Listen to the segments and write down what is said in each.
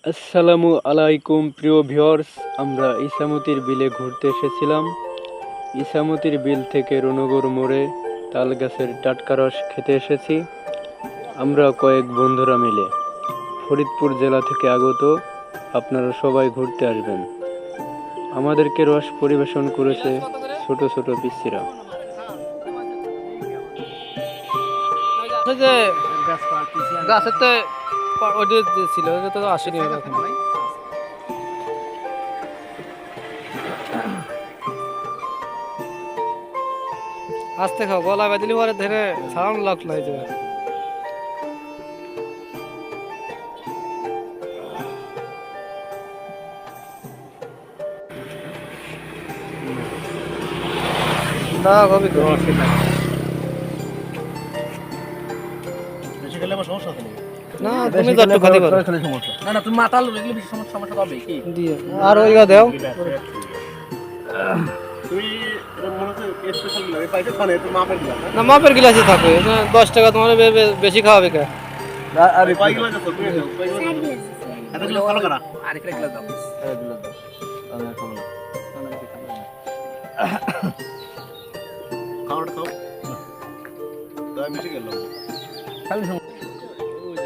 আসসালামু আলাইকুম প্রিয় ভিউয়ার্স, আমরা ইসামতির বিলে ঘুরতে এসেছিলাম। ইসামতির বিল থেকে রুনগর মোড়ে তাল গাছের টাটকা রস খেতে এসেছি আমরা কয়েক বন্ধুরা মিলে। ফরিদপুর জেলা থেকে আগত, আপনারা সবাই ঘুরতে আসবেন। আমাদেরকে রস পরিবেশন করেছে ছোট ছোট পিচ্চিরা। যে গাছের তো ওটা ছিল, ওটা তো আসেনি এখন। আস্তে খাও, গলা বেঁধলি পরে ধরে সাউন্ড লাগলো হয়ে যাবে। না কবি না, তুমি যত খাতে পারো। না না, তুমি মাতাল রেগুলি বেশি সমস্যা হবে কি দিয়ে আর ওইগা দাও। তুই মনে হচ্ছে স্পেশাল লাগে পাইতে খানে তুমি মাপের দিলা না, মাপের গিলাসে থাকবে, 10 টাকা তোমার বেশি খাওয়াবে কে? আরে কয় গিলাস দাও তুমি দাও কয় গিলাস এত গিলাস ভালো করা আরেক গিলাস দাও আরে গিলাস দাও আমি খাবো না খাওয়াটা খাও দাও মিশে গেল খালি ওই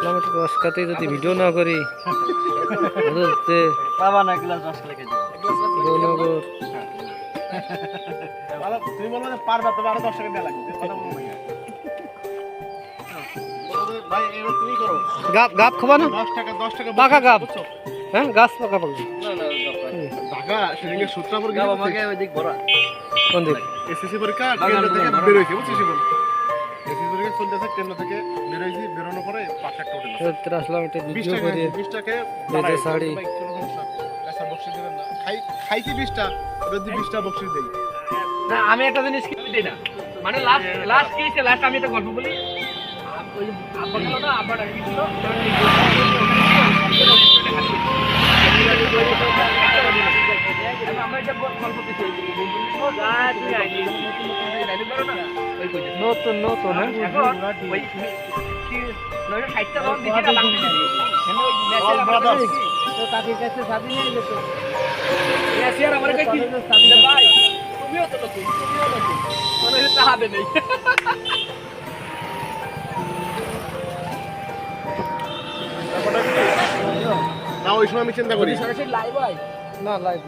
যেমন রস খাতে যদি ভিডিও না করি বাবা না গ্লাস রস লেগে যাবে রুনগর বাবা তুমি বলবে যে পারবা তবে আরো 10 টাকা দেয়া লাগবে কথা বলবো ভাই ভাই এবার তুমি করো গাপ খাবা না? 10 টাকা পাকা গাপ, হ্যাঁ গাছ পাকা পাকা। না না ঢাকা সেদিকে সূত্রাপুর গেলে আমাকে ওই দিক ভরা কোন দিক? এসএসসি পরীক্ষা কেন্দ্র থেকে বের হইছে বুঝছিস বল এসএসসি পরীক্ষা চলতেছে কেন্দ্র থেকে বের হইছি বেরোনোর পরে পাশে একটা হোটেল আছে এত আসলাম একটা 20 ভিডিও টাকা করে 20 টাকা বেজে শাড়ি। আচ্ছা বক্সিস দিবেন না খাইছি 20 টা যদি 20 টা বক্সিস দেই না, আমি একটা জিনিস কি দিই না, মানে লাস্ট কি হয়েছে, লাস্ট আমি একটা গল্প বলি। ওই আব্বা গেল না, আব্বা ডাকি দিল, আমরা এটা গল্প দিচ্ছি নতুন নতুন, হ্যাঁ এখন ওই 60 টা রং দিকে লাগছে তো কাকির কাছে চাবি নিয়ে যেত। নেসিয়ার আমার কাছে কি ভাই, তুমিও তো নতুন, মানে এটা হবে নেই। না ওই সময় আমি চিন্তা করি সরাসরি লাইভ হয় না লাইভ